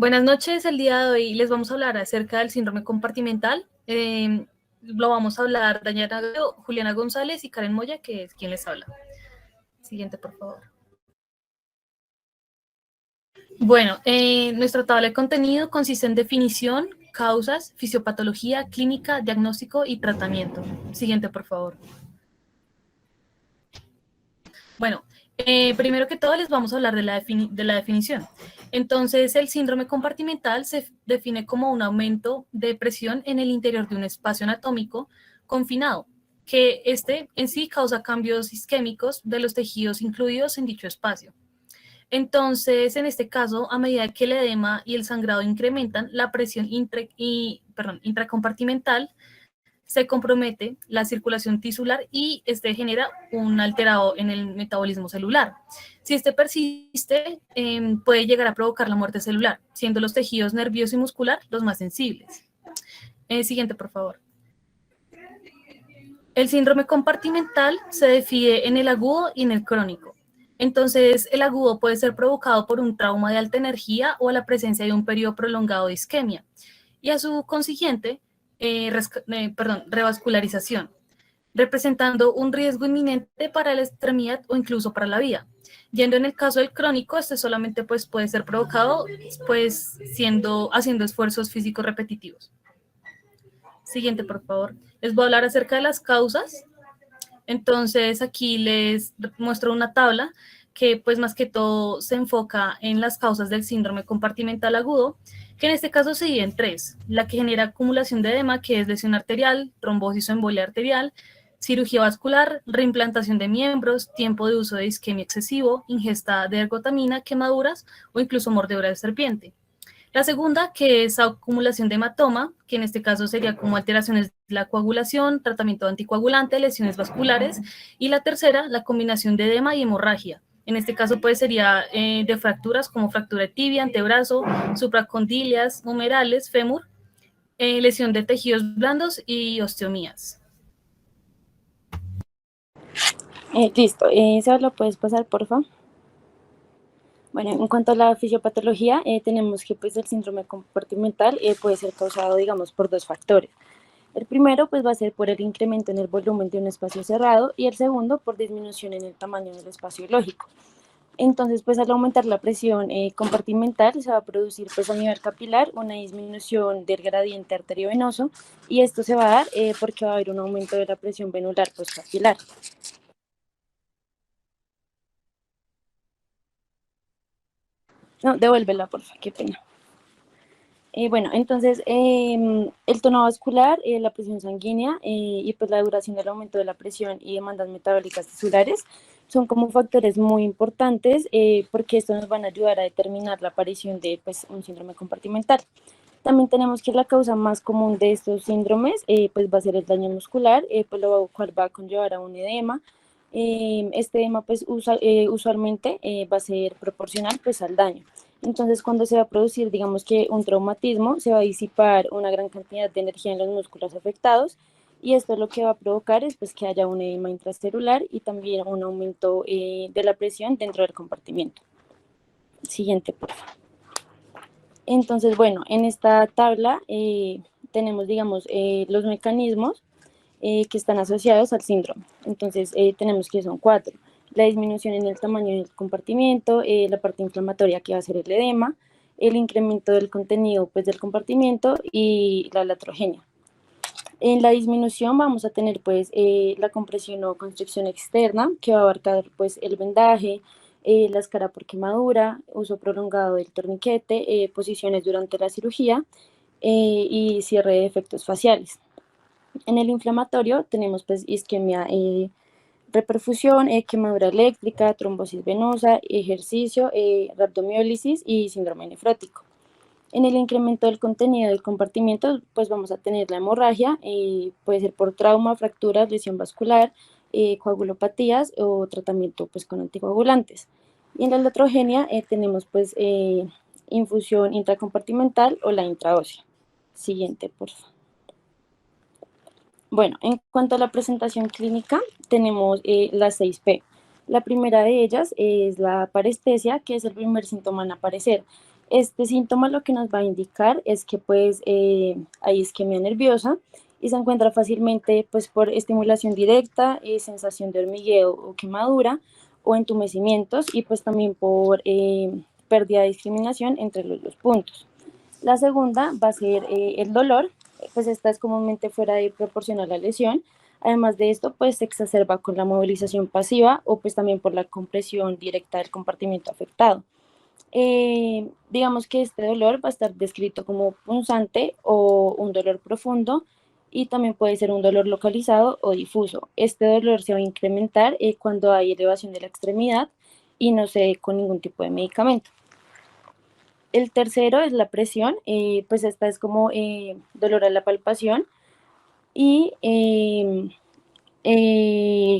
Buenas noches, el día de hoy les vamos a hablar acerca del síndrome compartimental. Lo vamos a hablar Dayana Guerrero, Juliana González y Karen Moya, que es quien les habla. Siguiente, por favor. Bueno, nuestra tabla de contenido consiste en definición, causas, fisiopatología, clínica, diagnóstico y tratamiento. Siguiente, por favor. Bueno, primero que todo les vamos a hablar de la definición. Entonces, el síndrome compartimental se define como un aumento de presión en el interior de un espacio anatómico confinado, que este en sí causa cambios isquémicos de los tejidos incluidos en dicho espacio. Entonces, en este caso, a medida que el edema y el sangrado incrementan, la presión intracompartimental se compromete la circulación tisular y este genera un alterado en el metabolismo celular. Si este persiste, puede llegar a provocar la muerte celular, siendo los tejidos nervioso y muscular los más sensibles. Siguiente, por favor. El síndrome compartimental se divide en el agudo y en el crónico. Entonces, el agudo puede ser provocado por un trauma de alta energía o la presencia de un periodo prolongado de isquemia, y a su consiguiente revascularización, representando un riesgo inminente para la extremidad o incluso para la vida. Yendo en el caso del crónico, este solamente pues, puede ser provocado pues, haciendo esfuerzos físicos repetitivos. Siguiente, por favor. Les voy a hablar acerca de las causas. Entonces, aquí les muestro una tabla que pues más que todo se enfoca en las causas del síndrome compartimental agudo, que en este caso se divide en tres: la que genera acumulación de edema, que es lesión arterial, trombosis o embolia arterial; cirugía vascular, reimplantación de miembros, tiempo de uso de isquemia excesivo, ingesta de ergotamina, quemaduras o incluso mordedura de serpiente. La segunda, que es acumulación de hematoma, que en este caso sería como alteraciones de la coagulación, tratamiento anticoagulante, lesiones vasculares. Y la tercera, la combinación de edema y hemorragia. En este caso, pues sería de fracturas como fractura de tibia, antebrazo, supracondilias, humerales, fémur, lesión de tejidos blandos y osteomías. Listo, Seba, ¿lo puedes pasar, por favor? Bueno, en cuanto a la fisiopatología, tenemos que pues, el síndrome compartimental puede ser causado, digamos, por dos factores. El primero pues, va a ser por el incremento en el volumen de un espacio cerrado, y el segundo por disminución en el tamaño del espacio lógico. Entonces, pues al aumentar la presión compartimental, se va a producir pues a nivel capilar una disminución del gradiente arteriovenoso, y esto se va a dar porque va a haber un aumento de la presión venular postcapilar. No, devuélvela, por favor, qué pena. Bueno, entonces el tono vascular, la presión sanguínea y pues la duración del aumento de la presión y demandas metabólicas tisulares son como factores muy importantes porque estos nos van a ayudar a determinar la aparición de pues, un síndrome compartimental. También tenemos que la causa más común de estos síndromes pues va a ser el daño muscular, pues lo cual va a conllevar a un edema. Este edema pues usualmente va a ser proporcional pues al daño. Entonces, cuando se va a producir, digamos que un traumatismo, se va a disipar una gran cantidad de energía en los músculos afectados, y esto lo que va a provocar es pues, que haya un edema intracelular y también un aumento de la presión dentro del compartimiento. Siguiente, por favor. Entonces, bueno, en esta tabla tenemos, digamos, los mecanismos que están asociados al síndrome. Entonces, tenemos que son 4: la disminución en el tamaño del compartimiento, la parte inflamatoria que va a ser el edema, el incremento del contenido pues, del compartimiento y la latrogenia. En la disminución vamos a tener pues la compresión o constricción externa, que va a abarcar pues el vendaje, la escara por quemadura, uso prolongado del torniquete, posiciones durante la cirugía y cierre de efectos faciales. En el inflamatorio tenemos pues isquemia, reperfusión, quemadura eléctrica, trombosis venosa, ejercicio, rhabdomiólisis y síndrome nefrótico. En el incremento del contenido del compartimiento, pues vamos a tener la hemorragia, puede ser por trauma, fracturas, lesión vascular, coagulopatías o tratamiento pues con anticoagulantes. Y en la latrogenia tenemos pues infusión intracompartimental o la intraósea. Siguiente, por favor. Bueno, en cuanto a la presentación clínica, tenemos las 6P. La primera de ellas es la parestesia, que es el primer síntoma en aparecer. Este síntoma lo que nos va a indicar es que pues hay isquemia nerviosa y se encuentra fácilmente pues por estimulación directa, sensación de hormigueo o quemadura o entumecimientos y pues también por pérdida de discriminación entre los dos puntos. La segunda va a ser el dolor, pues esta es comúnmente fuera de proporción a la lesión. Además de esto, pues se exacerba con la movilización pasiva o pues también por la compresión directa del compartimiento afectado. Digamos que este dolor va a estar descrito como punzante o un dolor profundo y también puede ser un dolor localizado o difuso. Este dolor se va a incrementar cuando hay elevación de la extremidad y no se dé con ningún tipo de medicamento. El tercero es la presión, pues esta es como dolor a la palpación y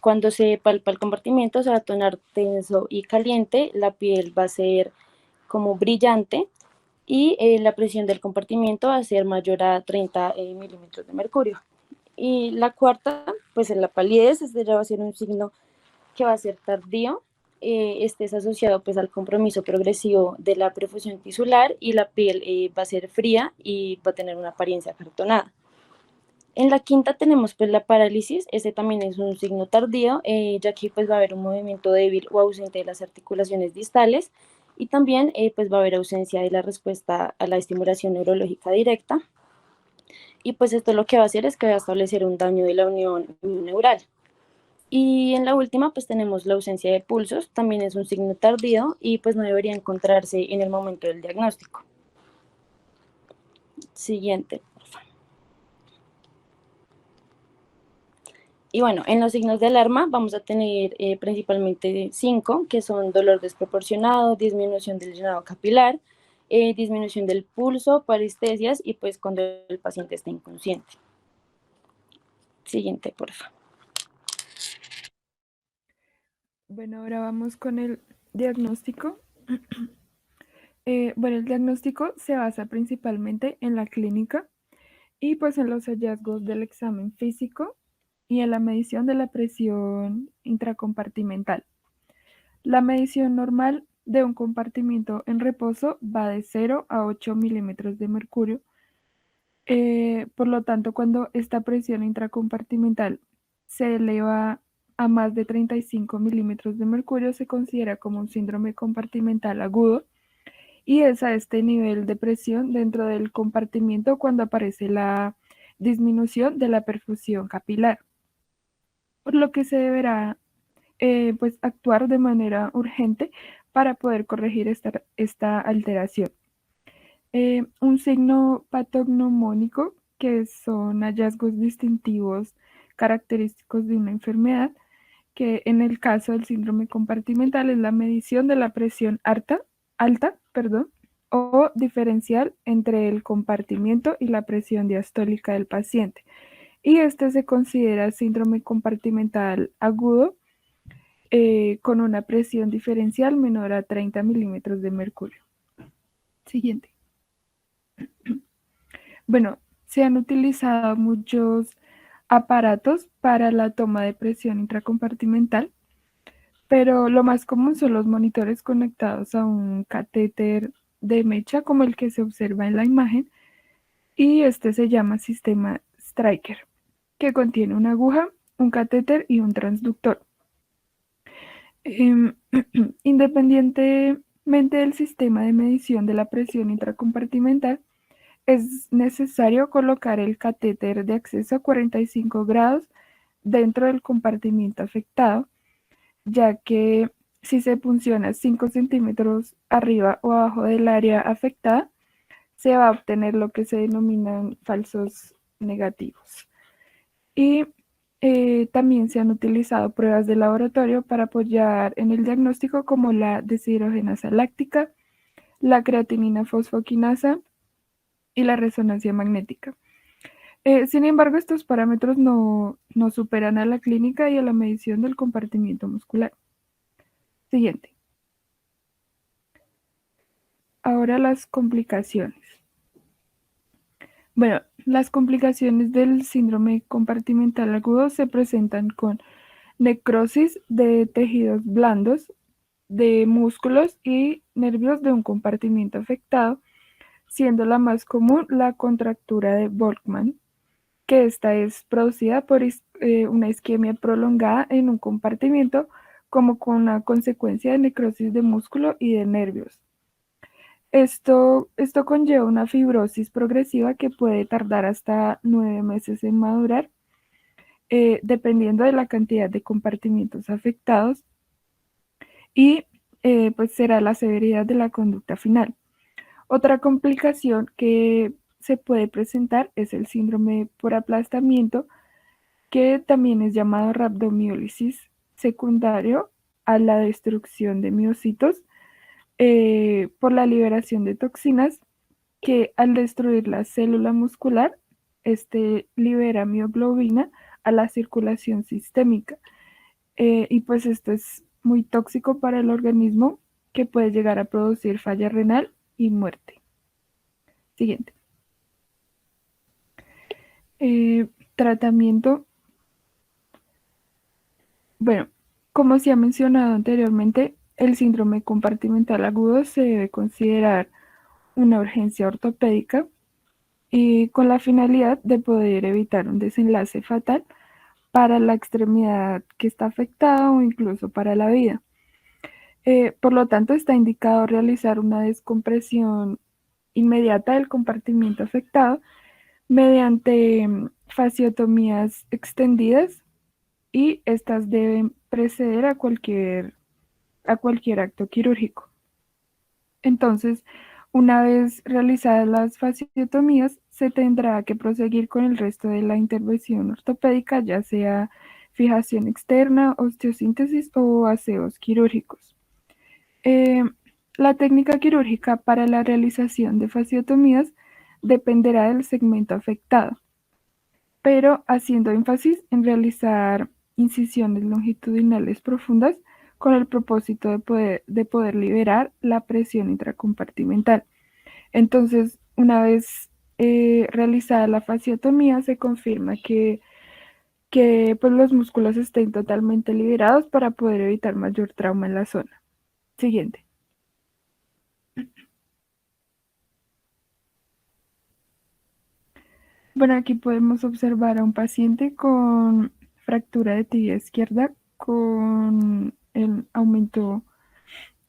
cuando se palpa el compartimiento se va a tornar tenso y caliente, la piel va a ser como brillante y la presión del compartimiento va a ser mayor a 30 milímetros de mercurio. Y la cuarta, pues es la palidez, este ya va a ser un signo que va a ser tardío. Este es asociado pues al compromiso progresivo de la perfusión tisular y la piel va a ser fría y va a tener una apariencia acartonada. En la quinta tenemos pues la parálisis, este también es un signo tardío, ya que pues va a haber un movimiento débil o ausente de las articulaciones distales y también pues va a haber ausencia de la respuesta a la estimulación neurológica directa y pues esto lo que va a hacer es que va a establecer un daño de la unión neural. Y en la última pues tenemos la ausencia de pulsos, también es un signo tardío y pues no debería encontrarse en el momento del diagnóstico. Siguiente. Y bueno, en los signos de alarma vamos a tener principalmente 5, que son dolor desproporcionado, disminución del llenado capilar, disminución del pulso, parestesias y pues cuando el paciente está inconsciente. Siguiente, por favor. Bueno, ahora vamos con el diagnóstico. Bueno, el diagnóstico se basa principalmente en la clínica y pues en los hallazgos del examen físico y en la medición de la presión intracompartimental. La medición normal de un compartimiento en reposo va de 0 a 8 milímetros de mercurio. Por lo tanto, cuando esta presión intracompartimental se eleva a más de 35 milímetros de mercurio, se considera como un síndrome compartimental agudo y es a este nivel de presión dentro del compartimiento cuando aparece la disminución de la perfusión capilar, por lo que se deberá pues actuar de manera urgente para poder corregir esta alteración. Un signo patognomónico, que son hallazgos distintivos característicos de una enfermedad, que en el caso del síndrome compartimental es la medición de la presión alta, o diferencial entre el compartimiento y la presión diastólica del paciente. Y este se considera síndrome compartimental agudo con una presión diferencial menor a 30 milímetros de mercurio. Siguiente. Bueno, se han utilizado muchos aparatos para la toma de presión intracompartimental, pero lo más común son los monitores conectados a un catéter de mecha como el que se observa en la imagen, y este se llama sistema Stryker, que contiene una aguja, un catéter y un transductor. Independientemente del sistema de medición de la presión intracompartimental, es necesario colocar el catéter de acceso a 45 grados dentro del compartimiento afectado, ya que si se funciona 5 centímetros arriba o abajo del área afectada, se va a obtener lo que se denominan falsos negativos. Y también se han utilizado pruebas de laboratorio para apoyar en el diagnóstico como la deshidrogenasa láctica, la creatinina fosfoquinasa y la resonancia magnética. Sin embargo, estos parámetros no superan a la clínica y a la medición del compartimiento muscular. Siguiente. Ahora las complicaciones. Bueno, las complicaciones del síndrome compartimental agudo se presentan con necrosis de tejidos blandos, de músculos y nervios de un compartimiento afectado, siendo la más común la contractura de Volkmann, que esta es producida por una isquemia prolongada en un compartimiento como con una consecuencia de necrosis de músculo y de nervios. Esto conlleva una fibrosis progresiva que puede tardar hasta 9 meses en madurar, dependiendo de la cantidad de compartimientos afectados y pues será la severidad de la conducta final. Otra complicación que se puede presentar es el síndrome por aplastamiento, que también es llamado rhabdomiólisis, secundario a la destrucción de miocitos por la liberación de toxinas que al destruir la célula muscular, libera mioglobina a la circulación sistémica. Y pues esto es muy tóxico para el organismo, que puede llegar a producir falla renal y muerte. Siguiente. Tratamiento. Bueno, como se ha mencionado anteriormente, el síndrome compartimental agudo se debe considerar una urgencia ortopédica y con la finalidad de poder evitar un desenlace fatal para la extremidad que está afectada o incluso para la vida. Por lo tanto, está indicado realizar una descompresión inmediata del compartimiento afectado mediante fasciotomías extendidas, y estas deben preceder a cualquier acto quirúrgico. Entonces, una vez realizadas las fasciotomías, se tendrá que proseguir con el resto de la intervención ortopédica, ya sea fijación externa, osteosíntesis o aseos quirúrgicos. Eh, la técnica quirúrgica para la realización de fasciotomías dependerá del segmento afectado, pero haciendo énfasis en realizar incisiones longitudinales profundas con el propósito de poder liberar la presión intracompartimental. Entonces, una vez realizada la fasciotomía, se confirma que pues, los músculos estén totalmente liberados para poder evitar mayor trauma en la zona. Siguiente. Bueno, aquí podemos observar a un paciente con fractura de tibia izquierda con el aumento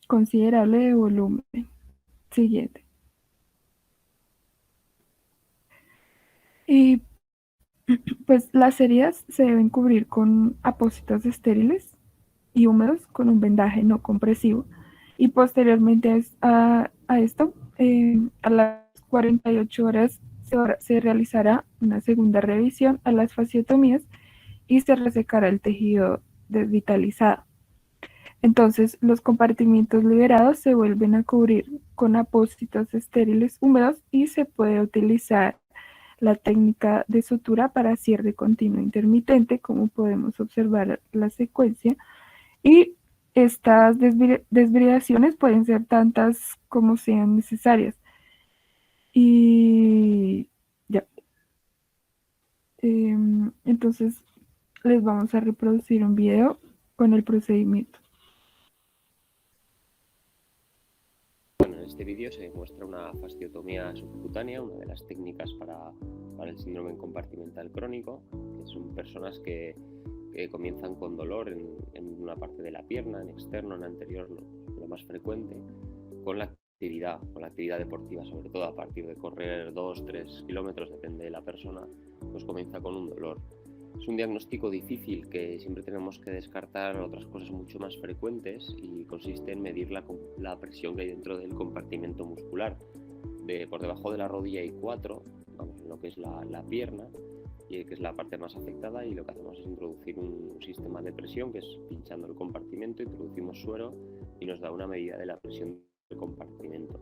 considerable de volumen. Siguiente. Y pues las heridas se deben cubrir con apósitos estériles y húmedos con un vendaje no compresivo. Y posteriormente a esto, a las 48 horas se realizará una segunda revisión a las fasciotomías y se resecará el tejido desvitalizado. Entonces, los compartimientos liberados se vuelven a cubrir con apósitos estériles húmedos y se puede utilizar la técnica de sutura para cierre continuo intermitente, como podemos observar la secuencia. Y estas desbridaciones pueden ser tantas como sean necesarias. Y ya. Entonces, les vamos a reproducir un video con el procedimiento. Bueno, en este vídeo se muestra una fasciotomía subcutánea, una de las técnicas para el síndrome compartimental crónico, que son personas que comienzan con dolor en una parte de la pierna, en externo, en anterior, lo más frecuente, con la actividad deportiva, sobre todo a partir de correr 2-3 kilómetros, depende de la persona, pues comienza con un dolor. Es un diagnóstico difícil que siempre tenemos que descartar otras cosas mucho más frecuentes, y consiste en medir la presión que hay dentro del compartimento muscular. Por debajo de la rodilla hay 4, vamos, en lo que es la pierna, y que es la parte más afectada, y lo que hacemos es introducir un sistema de presión, que es pinchando el compartimento, introducimos suero y nos da una medida de la presión del compartimento.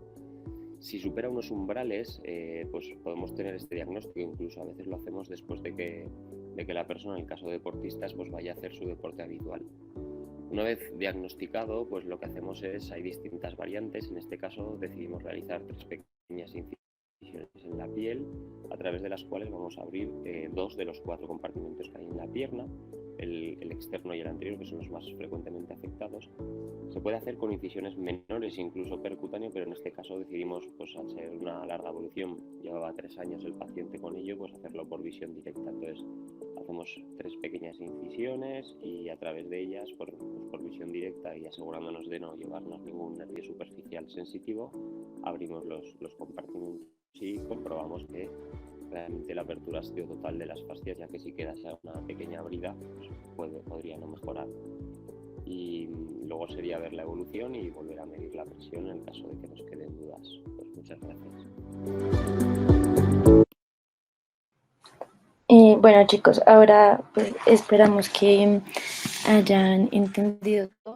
Si supera unos umbrales, pues podemos tener este diagnóstico. Incluso a veces lo hacemos después de que la persona, en el caso de deportistas, pues vaya a hacer su deporte habitual. Una vez diagnosticado, pues lo que hacemos hay distintas variantes. En este caso decidimos realizar 3 pequeñas incisiones en la piel, a través de las cuales vamos a abrir 2 de los 4 compartimentos que hay en la pierna. el externo y el anterior, que son los más frecuentemente afectados. Se puede hacer con incisiones menores, incluso percutáneo, pero en este caso decidimos, pues al ser una larga evolución, llevaba 3 años el paciente con ello, pues hacerlo por visión directa. Entonces hacemos 3 pequeñas incisiones y a través de ellas, por visión directa y asegurándonos de no llevarnos ningún nervio superficial sensitivo, abrimos los compartimentos y comprobamos que realmente la apertura ha sido total de las fascias, ya que si quedase una pequeña abrida, pues podría no mejorar. Y luego sería ver la evolución y volver a medir la presión en el caso de que nos queden dudas. Pues muchas gracias. Bueno chicos, ahora pues esperamos que hayan entendido todo.